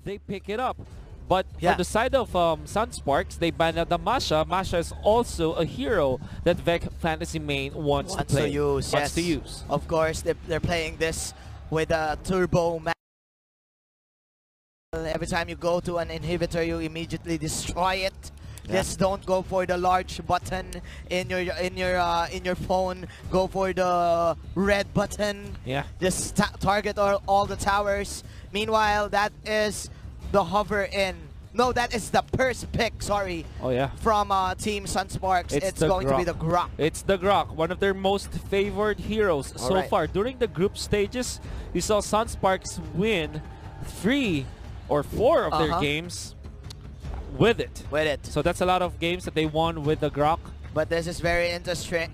they pick it up. But for the side of SUNSPARKS, they banned the Masha. Masha is also a hero that VAC Fantasy main wants to play. Wants to use. Of course, they're playing this with a turbo. Every time you go to an inhibitor, you immediately destroy it. Just don't go for the large button in your phone. Go for the red button. Just target all the towers. Meanwhile, that is the hover in. No, that is the first pick. Sorry. From Team SUNSPARKS. It's going to be the Grok. It's the Grok, one of their most favored heroes so far. During the group stages, we saw SUNSPARKS win 3 or 4 of their games with it. So that's a lot of games that they won with the Grok. But this is very interesting.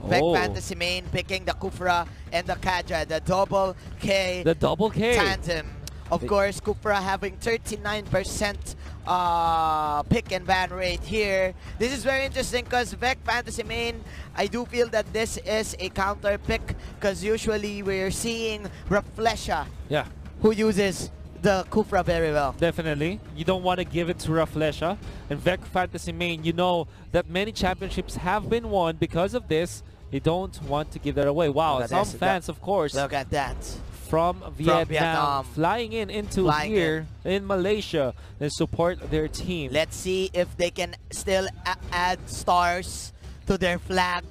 VAC Fantasy main picking the Kufra and the Kaja, the double K. The double K tandem. Of course, Kufra having 39% pick and ban rate here. This is very interesting because VAC Fantasy main, I do feel that this is a counter pick because usually we're seeing Raflesha, who uses the Kufra very well. Definitely. You don't want to give it to Raflesha. And VAC Fantasy main, you know that many championships have been won because of this. You don't want to give that away. Wow, some fans, of course. Look at that. From Vietnam, flying into here in Malaysia and support their team. Let's see if they can still add stars to their flag.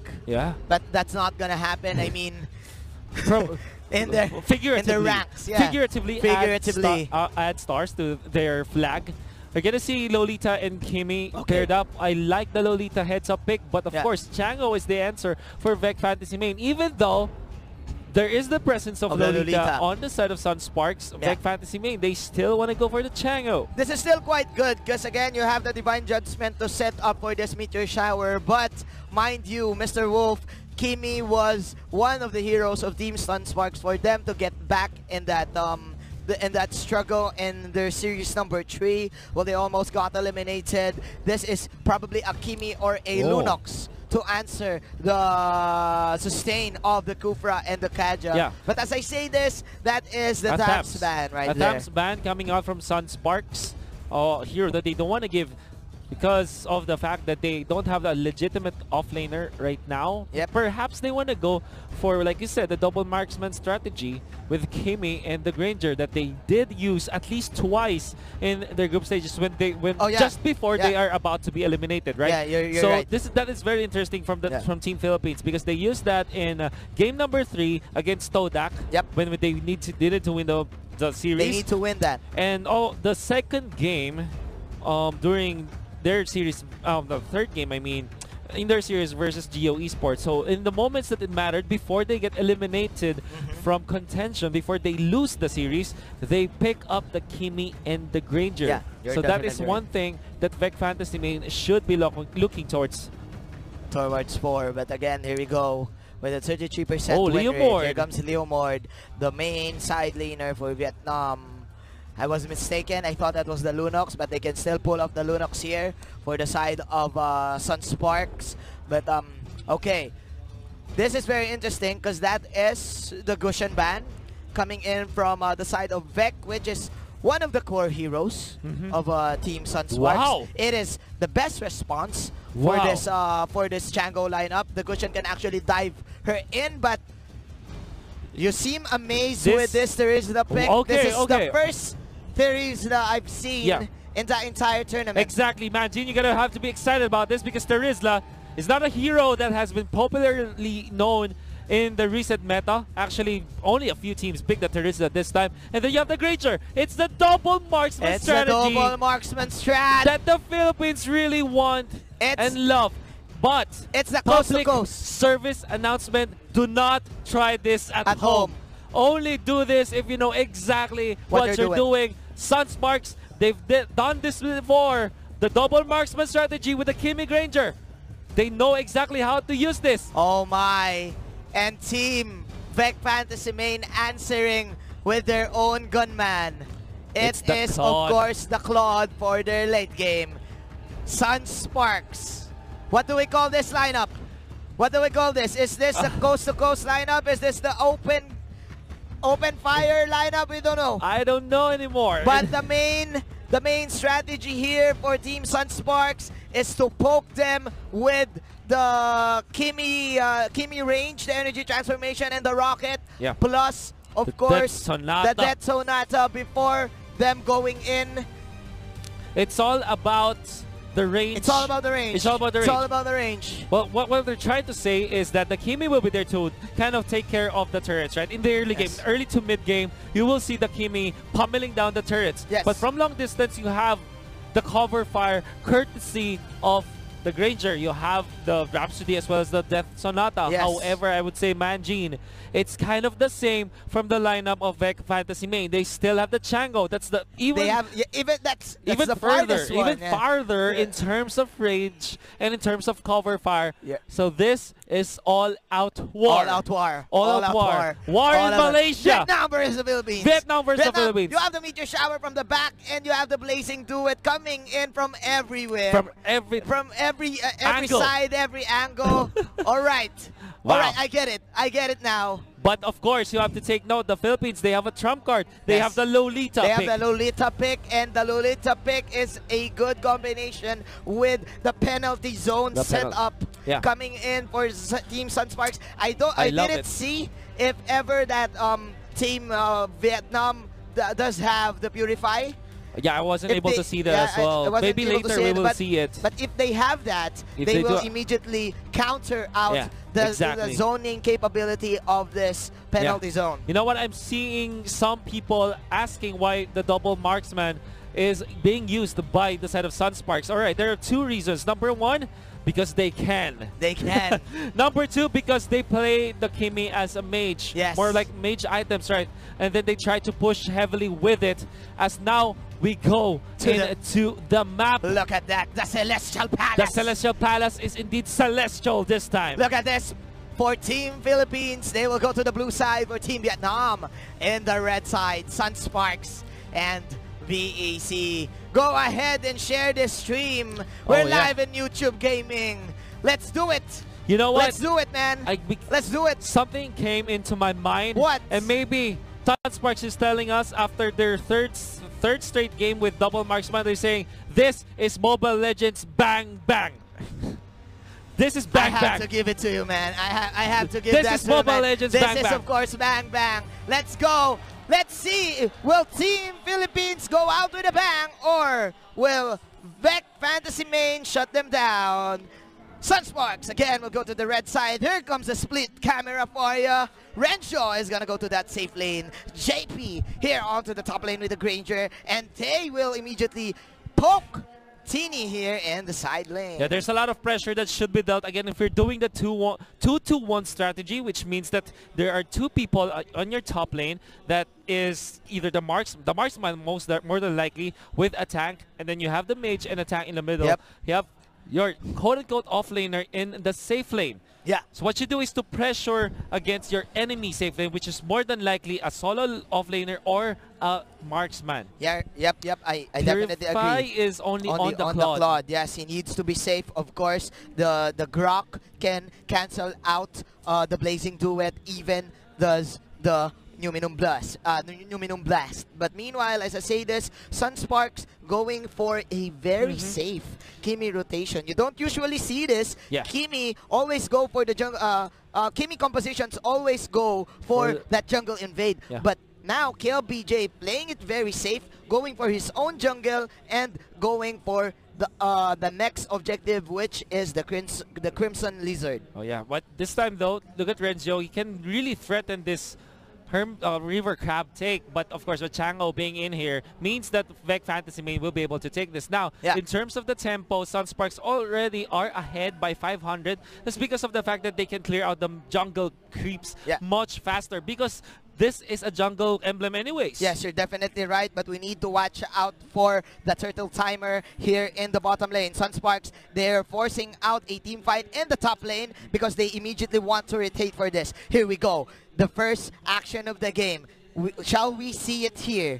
But that's not gonna happen. I mean, in their ranks, figuratively add stars to their flag. We're gonna see Lolita and Kimi paired up. I like the Lolita heads-up pick, but of course, Chango is the answer for VAC Fantasy main. Even though there is the presence of Lolita on the side of SUNSPARKS, VAC Fantasy main, they still want to go for the Chango. This is still quite good because again, you have the Divine Judgment to set up for this Meteor Shower. But mind you, Mr. Wolf, Kimi was one of the heroes of Team SUNSPARKS for them to get back in that struggle in their series number 3. Well, they almost got eliminated. This is probably a Kimi or a Lunox to answer the sustain of the Kufra and the Kaja. But as I say this, that is the Taps ban right there. A Taps ban coming out from SUNSPARKS. Here that they don't want to give because of the fact that they don't have a legitimate offlaner right now. Perhaps they want to go for, like you said, the double marksman strategy with Kimi and the Granger that they did use at least twice in their group stages just before they are about to be eliminated, right? You're right. That is very interesting from Team Philippines because they used that in game number 3 against Todak when they needed to win the series. They need to win that. And the second game during their series, the third game, I mean, in their series versus Geo Esports. So in the moments that it mattered, before they get eliminated from contention, before they lose the series, they pick up the Kimi and the Granger. So that is one thing that VAC Fantasy main should be looking towards. For. But again, here we go. With a 33% win rate. Here comes Leomord, the main side laner for Vietnam. I was mistaken. I thought that was the Lunox, but they can still pull off the Lunox here for the side of SUNSPARKS. But okay, this is very interesting because that is the Gushan ban coming in from the side of VAC, which is one of the core heroes of Team SUNSPARKS. It is the best response for this Chango lineup. The Gushan can actually dive her in, but you seem amazed with this. There is the pick. This is the first series that I've seen in the entire tournament. Exactly, Manjin. You're gonna have to be excited about this because Terizla is not a hero that has been popularly known in the recent meta. Actually, only a few teams picked the Terizla this time. And then you have the Granger. It's the double marksman strategy. It's the double marksman strat that the Philippines really want and love. But it's the public service announcement: do not try this at home. Only do this if you know exactly what you're doing. SUNSPARKS, they've done this before. The double marksman strategy with the Kimi Granger. They know exactly how to use this. Oh my. And Team VAC Fantasy main answering with their own gunman. It is, of course, the Claude for their late game. SUNSPARKS. What do we call this lineup? What do we call this? Is this the coast-to-coast lineup? Is this the open open fire lineup, we don't know. I don't know anymore. But the main strategy here for Team SUNSPARKS is to poke them with the Kimi range, the energy transformation, and the rocket. Yeah. Plus, of The course, Death Sonata. the Death Sonata before them going in. It's all about the range. It's all about the range. It's all about the range. It's all about the range. Well, what they're trying to say is that the Kimi will be there to kind of take care of the turrets, right? In the early game, early to mid game, you will see the Kimi pummeling down the turrets. Yes. But from long distance, you have the cover fire courtesy of the Granger. You have the Rhapsody as well as the Death Sonata. Yes. However, I would say Manjin, it's kind of the same from the lineup of VAC Fantasy main. They still have the Chango. That's the even They have that's even the further, farthest one, even yeah. farther Yeah. in terms of range and in terms of cover fire. Yeah. So this is all out war. All out war. All out war. War All in out war. Malaysia. Vietnam versus the Philippines. Vietnam versus the Philippines. You have the meteor shower from the back, and you have the blazing duet coming in from everywhere. From every every angle. side, every angle. All right. Wow. All right, I get it. I get it now. But of course, you have to take note, the Philippines, they have a trump card. They Yes. have the Lolita They pick. have the Lolita pick, and the Lolita pick is a good combination with the penalty zone The setup Yeah. coming in for Team SUNSPARKS. I love didn't it. see if ever that Team Vietnam does have the Purify. Yeah, I wasn't If able they- to see that yeah, as well. I wasn't Maybe able to later see we it, will but- see it. But if they have that, If they they will do- immediately counter out Yeah, the exactly. zoning capability of this penalty zone. You know what? I'm seeing some people asking why the double marksman is being used by the side of SUNSPARKS. All right, there are two reasons. Number one, because they can. They can. Number two, because they play the Kimi as a mage. Yes. More like mage items, right? And then they try to push heavily with it. As now we go to the map. Look at that, the Celestial Palace. The Celestial Palace is indeed celestial this time. Look at this. For Team Philippines, they will go to the blue side. For Team Vietnam, in the red side, SUNSPARKS and VAC. Go ahead and share this stream. We're live in YouTube Gaming. Let's do it. You know what? Let's do it, man. Let's do it. Something came into my mind. What? And maybe SUNSPARKS is telling us after their third straight game with double marksman, they're saying, this is Mobile Legends Bang Bang. This is Bang I Bang. have to give it to you, man. I have to give This that is to you, Mobile man. Legends This Bang is, Bang. of course, Bang Bang. Let's go. Let's see. Will Team Philippines go out with a bang, or will VAC Fantasy main shut them down? SUNSPARKS again will go to the red side. Here comes the split camera for you. Renshaw is gonna go to that safe lane. JP here onto the top lane with the Granger, and they will immediately poke Teeny here in the side lane. Yeah, there's a lot of pressure that should be dealt. Again, if you're doing the 2-2-1 strategy, which means that there are two people on your top lane that is either the marksman more than likely with a tank, and then you have the mage and a tank in the middle. Yep. You have your quote-unquote offlaner in the safe lane. Yeah. So what you do is to pressure against your enemy safe lane, which is more than likely a solo offlaner or a marksman. Yeah, yep. I definitely Purify agree. is only on the the Claude. Claude. Yes, he needs to be safe. Of course, the Grok can cancel out the Blazing Duet, even does the Numinum Blast. But meanwhile, as I say this, SUNSPARKS going for a very safe Kimi rotation. You don't usually see this. Yeah. Kimi always go for the jungle. Kimi compositions always go for that jungle invade. Yeah. But now KLBJ playing it very safe, going for his own jungle and going for the next objective, which is the Crimson Lizard. Oh yeah, but this time though, look at Renzo. He can really threaten this River Crab take, but of course with Chango being in here means that VAC Fantasy main will be able to take this. Now, in terms of the tempo, SUNSPARKS already are ahead by 500. That's because of the fact that they can clear out the jungle creeps much faster, because this is a jungle emblem anyways. Yes, you're definitely right, but we need to watch out for the turtle timer here in the bottom lane. SUNSPARKS, they're forcing out a team fight in the top lane because they immediately want to rotate for this. Here we go. The first action of the game. Shall we see it here?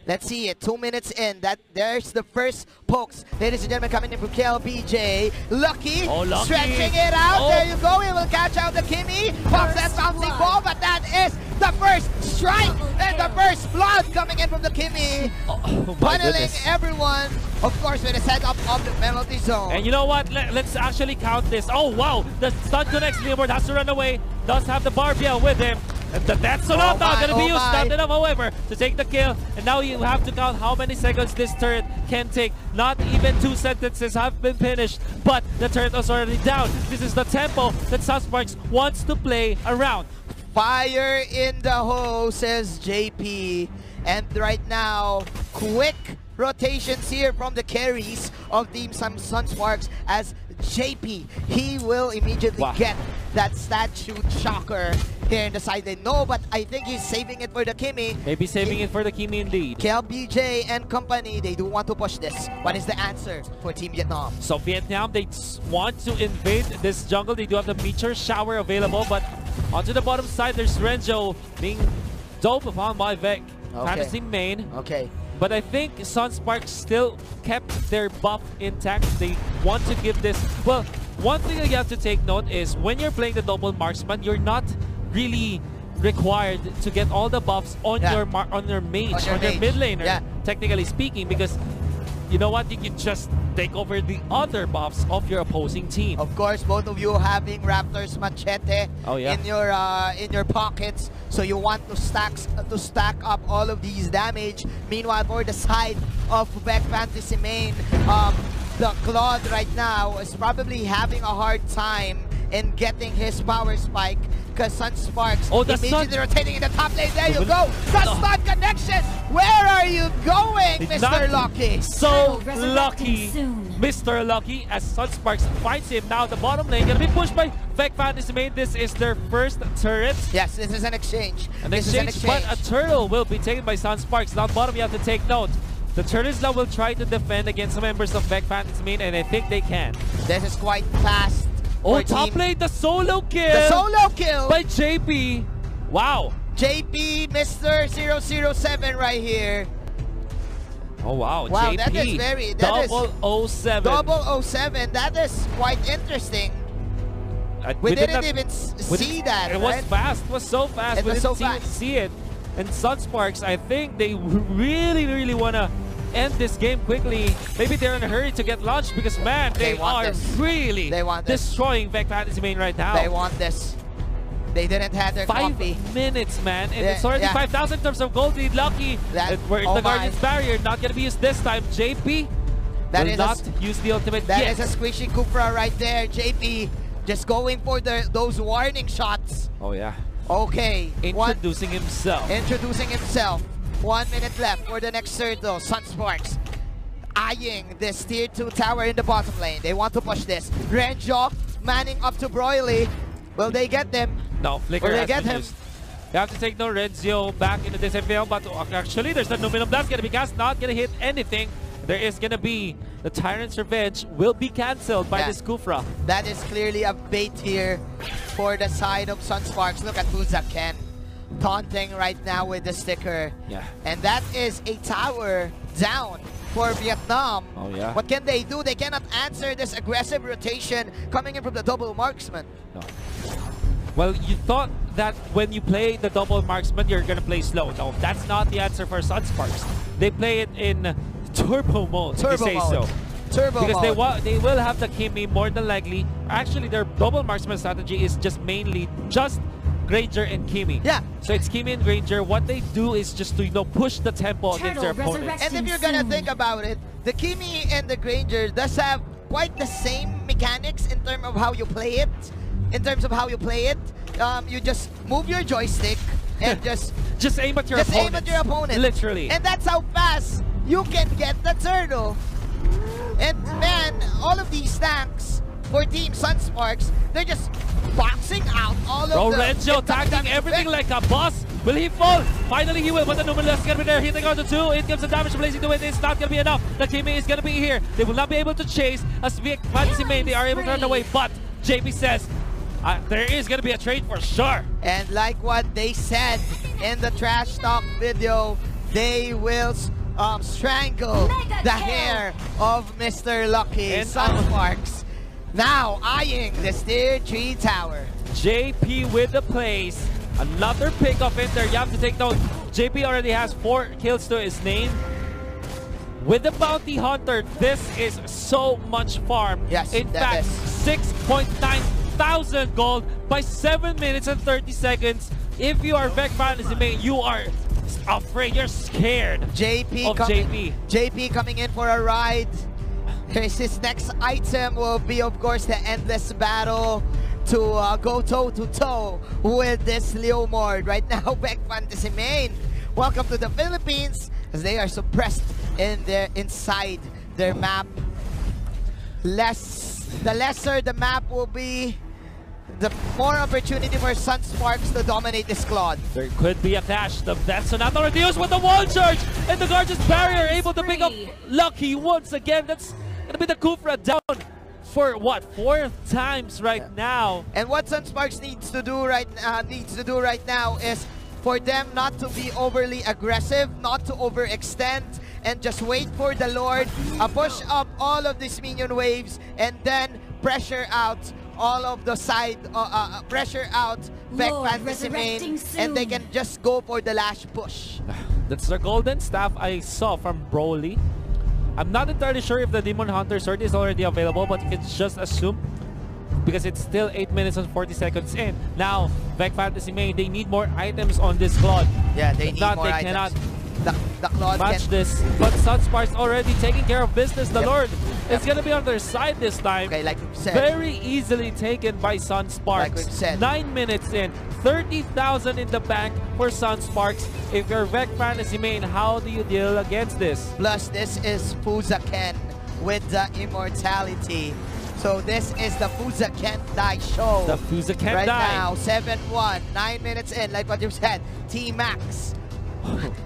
Let's see it. 2 minutes in. There's the first pokes. Ladies and gentlemen, coming in from KLBJ. Lucky, Lucky. stretching it out. There you go. He will catch out the Kimi. Pops that bouncing ball, but that is The first strike and the first blood coming in from the Kimi. Oh my Funneling goodness. everyone, of course, with a setup of the penalty zone. And you know what? Let's actually count this. Oh, wow. The stun connects. Leomord has to run away. Does have the Barbia with him. And the Death Sonata going to be used. Not enough, however, to take the kill. And now you have to count how many seconds this turret can take. Not even 2 sentences have been finished. But the turret is already down. This is the tempo that SUNSPARKS wants to play around. Fire in the hole, says JP. And right now, quick rotations here from the carries of Team SUNSPARKS as JP. He will immediately get that statue shocker here in the side lane. No, but I think he's saving it for the Kimi. Maybe saving it for the Kimi indeed. KLBJ and company, they do want to push this. What is the answer for Team Vietnam? So Vietnam, they want to invade this jungle. They do have the Meteor Shower available, but onto the bottom side, there's Renzo being dope upon by VAC. Fantasy main. Okay. But I think SUNSPARKS still kept their buff intact. They want to give this... Well, one thing that you have to take note is when you're playing the double marksman, you're not really required to get all the buffs on your mage, on your mid laner, technically speaking, because you know what? You can just take over the other buffs of your opposing team. Of course, both of you having Raptor's Machete in your pockets, so you want to stack up all of these damage. Meanwhile, for the side of VAC Fantasy main, the Claude right now is probably having a hard time in getting his power spike because SUNSPARKS immediately rotating in the top lane. There you go. The stun connection. Where are you going, Mr. Lucky? So lucky, Mr. Lucky, as SUNSPARKS finds him. Now the bottom lane gonna be pushed by VAC Fantasy main. This is their first turret. Yes, this is an exchange. But a turtle will be taken by SUNSPARKS. Down bottom, you have to take note. The turtles now will try to defend against the members of VAC Fantasy main, and I think they can. This is quite fast. Oh, top lane, the solo kill! The solo kill! By JP. Wow. JP, Mr. 007 right here. Oh, wow. Wow, JP. that is very... Double 07. 007. That is quite interesting. We didn't even see that, It was fast. It was so fast. It we was didn't so fast. see it. And SUNSPARKS, I think they really, really want to end this game quickly. Maybe they're in a hurry to get launched because, man, they are really destroying VAC Fantasy main right now. They want this. They didn't have their 5 minutes, man. And it's already 5,000 in terms of gold lead. Lucky. We're in the Guardian's barrier. Not going to be used this time. JP will not use the ultimate yet. That is a squishy Kufra right there. JP just going for those warning shots. Oh, yeah. Okay. Introducing himself. 1 minute left for the next turtle. SUNSPARKS eyeing this tier 2 tower in the bottom lane. They want to push this. Renjo manning up to Broily. Will they get them? No, Flicker Will they has get been him? used. You have to take no Renzo back into this FPL, but actually there's the Numinum Blast going to be cast. Not going to hit anything. There is going to be the Tyrant's Revenge will be cancelled by this Kufra. That is clearly a bait here for the side of SUNSPARKS. Look at Buzaken taunting right now with the sticker. Yeah. And that is a tower down for Vietnam. Oh, yeah. What can they do? They cannot answer this aggressive rotation coming in from the double marksman. No. Well, you thought that when you play the double marksman, you're going to play slow. No, that's not the answer for SUNSPARKS. They play it in turbo mode, Turbo if you say mode. so. Turbo because mode. they will have the Kimi more than likely. Actually, their double marksman strategy is just mainly just Granger and Kimi. Yeah. So it's Kimi and Granger. What they do is just to, push the tempo against their opponents. And if you're gonna think about it, the Kimi and the Granger does have quite the same mechanics in terms of how you play it. You just move your joystick and just aim at your opponent. Aim at your opponent. Literally. And that's how fast you can get the turtle. And man, all of these tanks for Team SUNSPARKS, they're just boxing out all of the... Renzo tagging everything like a boss. Will he fall? Finally he will, but the Numinum is going to be there, hitting on the 2. It gives the damage to Blazing the Wind. It's not going to be enough. The Kimi is going to be here. They will not be able to chase. As VAC Fantasy main, they are able to run away. But JP says, there is going to be a trade for sure. And like what they said in the Trash Talk video, they will strangle the hair of Mr. Lucky. And SUNSPARKS now eyeing the tier 3 tower. JP with the plays. Another pick off in there. You have to take note. JP already has 4 kills to his name. With the Bounty Hunter, this is so much farm. Yes, in that fact, is. 6.9 thousand gold by 7 minutes and 30 seconds. If you are VAC Fantasy main, you are afraid, you're scared JP coming in for a ride. His next item will be, of course, the endless battle to go toe-to-toe with this Leomord. Right now, VAC Fantasy main, welcome to the Philippines, as they are suppressed inside their map. The lesser the map will be, the more opportunity for SUNSPARKS to dominate this squad. There could be a clash. That's another reduce with the wall charge, and the Guardian's Barrier able to pick up Lucky once again. That's gonna be the Kufra down for what, 4th times right now. And what SUNSPARKS needs to do right now is for them not to be overly aggressive, not to overextend, and just wait for the Lord, push up all of these minion waves, and then pressure out all of the side, pressure out VAC Fantasy main, and they can just go for the last push. That's the golden staff I saw from Broly. I'm not entirely sure if the Demon Hunter sword is already available, but you can just assume because it's still 8 minutes and 40 seconds in. Now, VAC Fantasy main, they need more items on this Claude. Yeah, they need more items. Cannot the Claude match this, but SUNSPARKS already taking care of business. The Yep. Lord is going to be on their side this time. Okay, like we've said. Very easily taken by SUNSPARKS. Like we've said. 9 minutes in, 30,000 in the bank for SUNSPARKS. If you're VAC Fantasy main, how do you deal against this? Plus, this is Fuzaken with the immortality. So this is the Fuzaken Die show. The Fuzaken right Die. now, 7-1, 9 minutes in, like what you said. T-Max.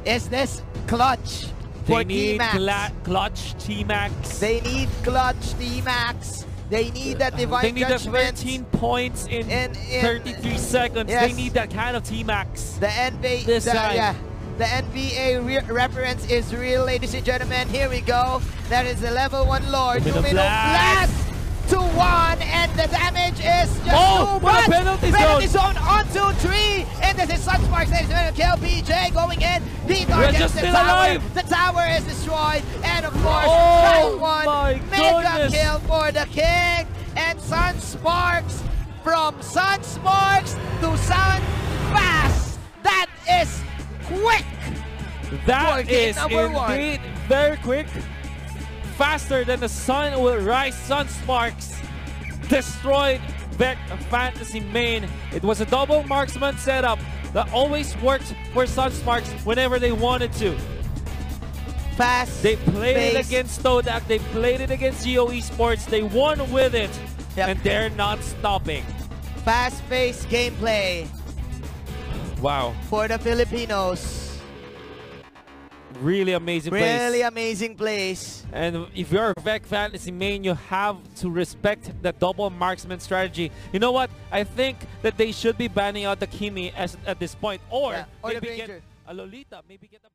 Is this clutch for T-Max? Clutch T-Max. They need clutch T-Max. They need that divine They need the judgment. 13 points in 33 seconds. Yes. They need that kind of T-Max. The NBA, the NBA reference is real, ladies and gentlemen. Here we go. That is the level 1 Lord. Lumino Blast. 2-1, and the damage is just too what much. a penalty zone on 2-3, and this is SUNSPARKS. Ladies and gentlemen, kill PJ going in. He targets the tower. Alive. The tower is destroyed, and of course, round 1 mega kill for the king. And SUNSPARKS, from SUNSPARKS to SUNFast. That is quick. That is number indeed very quick. Faster than the sun will rise. SUNSPARKS destroyed VAC Fantasy main. It was a double marksman setup that always worked for SUNSPARKS whenever they wanted to. Fast. They played it against Todak. They played it against Geo Esports. They won with it, and they're not stopping. Fast-paced gameplay. Wow. For the Filipinos. Really amazing plays. Really amazing plays. And if you're a VAC Fantasy main, you have to respect the double marksman strategy. You know what? I think that they should be banning out the Kimi at this point, or maybe get a Lolita, maybe get a